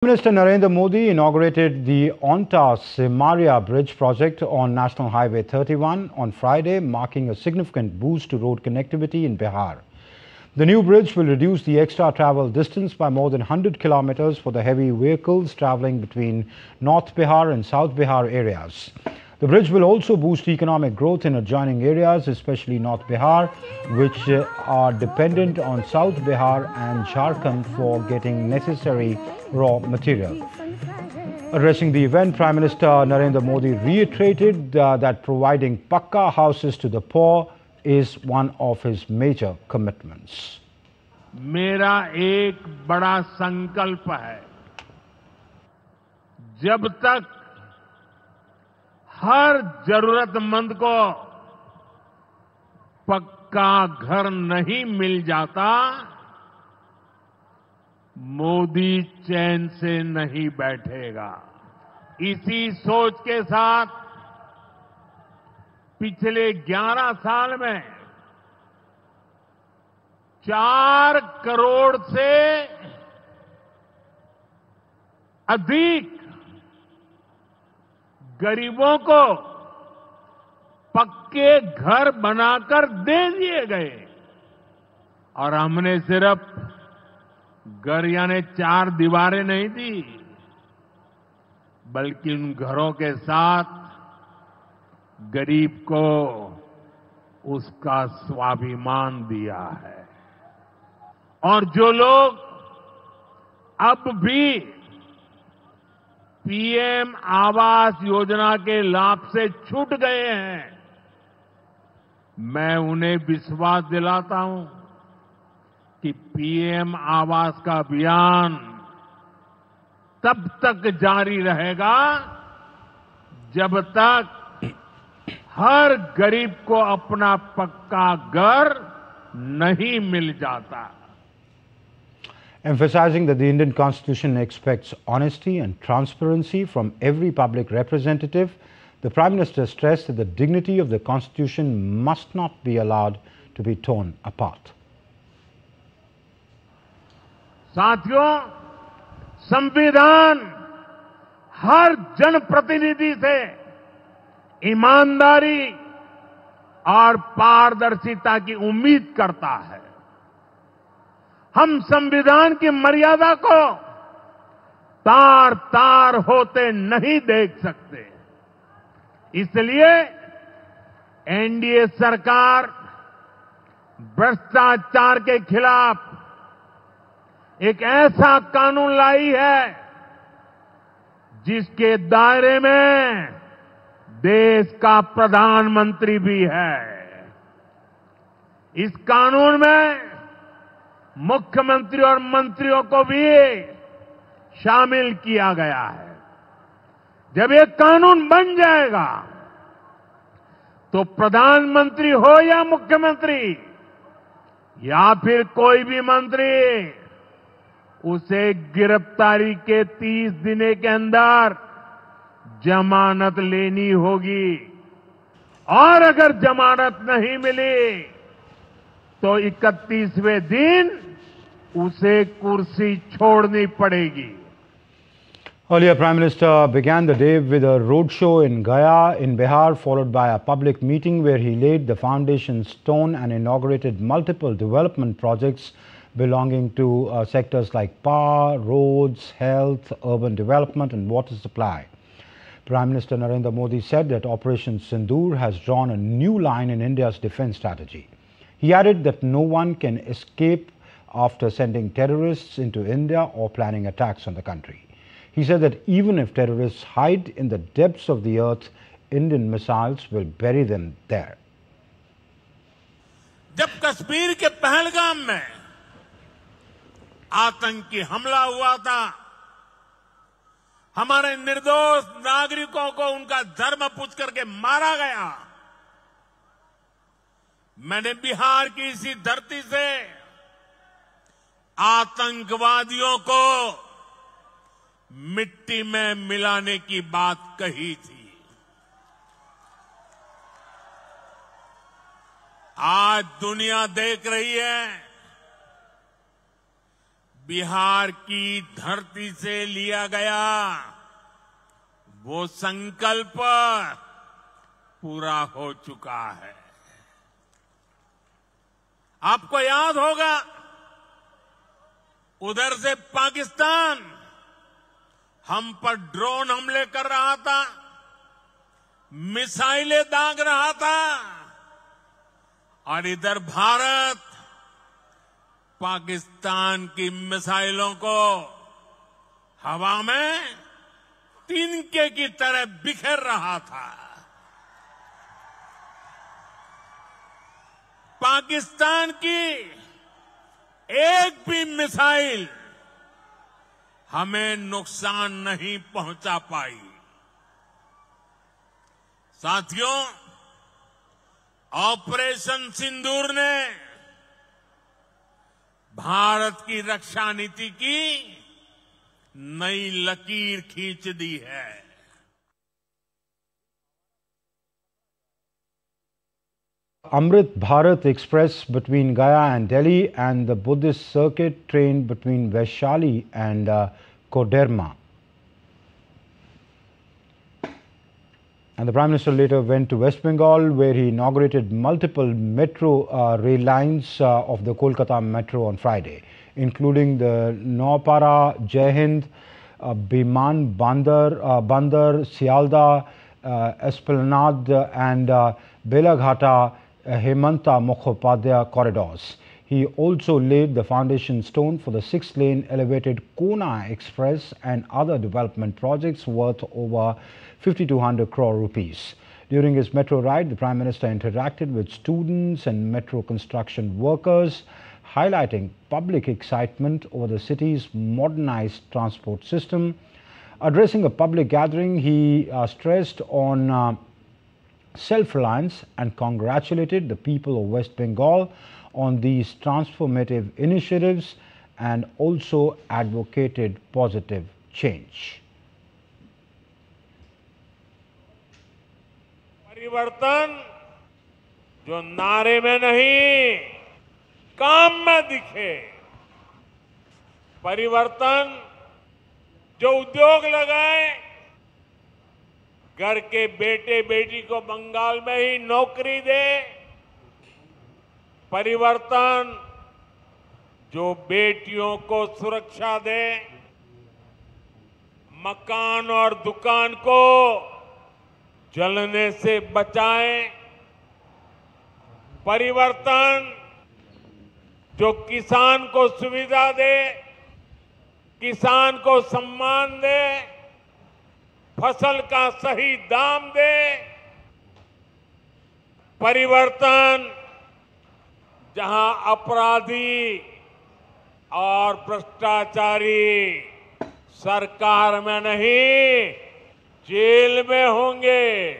Prime Minister Narendra Modi inaugurated the Onta-Simaria Bridge project on National Highway 31 on Friday, marking a significant boost to road connectivity in Bihar. The new bridge will reduce the extra travel distance by more than 100 kilometers for the heavy vehicles traveling between North Bihar and South Bihar areas. The bridge will also boost economic growth in adjoining areas, especially North Bihar, which are dependent on South Bihar and Jharkhand for getting necessary raw material. Addressing the event, Prime Minister Narendra Modi reiterated that providing Pakka houses to the poor is one of his major commitments. मेरा एक बड़ा संकल्प है, जब तक हर जरूरतमंद को पक्का घर नहीं मिल जाता, मोदी चैन से नहीं बैठेगा। इसी सोच के साथ पिछले 11 साल में 4 करोड़ से अधिक गरीबों को पक्के घर बनाकर दे दिए गए और हमने सिर्फ घर यानी 4 दीवारें नहीं दी, बल्कि उन घरों के साथ गरीब को उसका स्वाभिमान दिया है। और जो लोग अब भी पीएम आवास योजना के लाभ से छूट गए हैं, मैं उन्हें विश्वास दिलाता हूं कि पीएम आवास का अभियान तब तक जारी रहेगा जब तक हर गरीब को अपना पक्का घर नहीं मिल जाता। Emphasizing that the Indian Constitution expects honesty and transparency from every public representative, the Prime Minister stressed that the dignity of the Constitution must not be allowed to be torn apart. साथियों, संविधान हर जनप्रतिनिधि से ईमानदारी और पारदर्शिता की उम्मीद करता है। हम संविधान की मर्यादा को तार तार होते नहीं देख सकते। इसलिए एनडीए सरकार भ्रष्टाचार के खिलाफ एक ऐसा कानून लाई है जिसके दायरे में देश का प्रधानमंत्री भी है। इस कानून में मुख्यमंत्री और मंत्रियों को भी शामिल किया गया है। जब ये कानून बन जाएगा तो प्रधानमंत्री हो या मुख्यमंत्री या फिर कोई भी मंत्री, उसे गिरफ्तारी के 30 दिन के अंदर जमानत लेनी होगी और अगर जमानत नहीं मिली तो 31वें दिन उसे कुर्सी छोड़नी पड़ेगी। Earlier, Prime Minister began the day with a roadshow in Gaya in Bihar, followed by a public meeting where he laid the foundation stone and inaugurated multiple development projects belonging to sectors like power, roads, health, urban development and water supply. Prime Minister Narendra Modi said that Operation Sindoor has drawn a new line in India's defense strategy. He added that no one can escape after sending terrorists into India or planning attacks on the country. He said that even if terrorists hide in the depths of the earth, Indian missiles will bury them there. जब कश्मीर के पहलगाम में आतंकी हमला हुआ था, हमारे निर्दोष नागरिकों को उनका धर्म पूछ करके मारा गया, मैंने बिहार की इसी धरती से आतंकवादियों को मिट्टी में मिलाने की बात कही थी। आज दुनिया देख रही है बिहार की धरती से लिया गया वो संकल्प पूरा हो चुका है। आपको याद होगा, उधर से पाकिस्तान हम पर ड्रोन हमले कर रहा था, मिसाइलें दाग रहा था, और इधर भारत पाकिस्तान की मिसाइलों को हवा में तिनके की तरह बिखेर रहा था। पाकिस्तान की एक भी मिसाइल हमें नुकसान नहीं पहुंचा पाई। साथियों, ऑपरेशन सिंदूर ने भारत की रक्षा नीति की नई लकीर खींच दी है। Amrit Bharat Express between Gaya and Delhi, and the Buddhist circuit train between Vaishali and Koderma. And the Prime Minister later went to West Bengal, where he inaugurated multiple metro rail lines of the Kolkata Metro on Friday, including the Naupara, Jai Hind, Biman Bandar, Sialda, Esplanade and Belaghata Hemanta Mukhopadhyay corridors. He also laid the foundation stone for the 6-lane elevated Kona Express and other development projects worth over 5,200 crore rupees. During his metro ride, the Prime Minister interacted with students and metro construction workers, highlighting public excitement over the city's modernized transport system. Addressing a public gathering, he stressed on self-reliance and congratulated the people of West Bengal on these transformative initiatives and also advocated positive change. परिवर्तन जो नारे में नहीं, काम में दिखे। परिवर्तन जो उद्योग लगाए, घर के बेटे बेटी को बंगाल में ही नौकरी दे। परिवर्तन जो बेटियों को सुरक्षा दे, मकान और दुकान को जलने से बचाए। परिवर्तन जो किसान को सुविधा दे, किसान को सम्मान दे, फसल का सही दाम दे। परिवर्तन जहां अपराधी और भ्रष्टाचारी सरकार में नहीं, जेल में होंगे।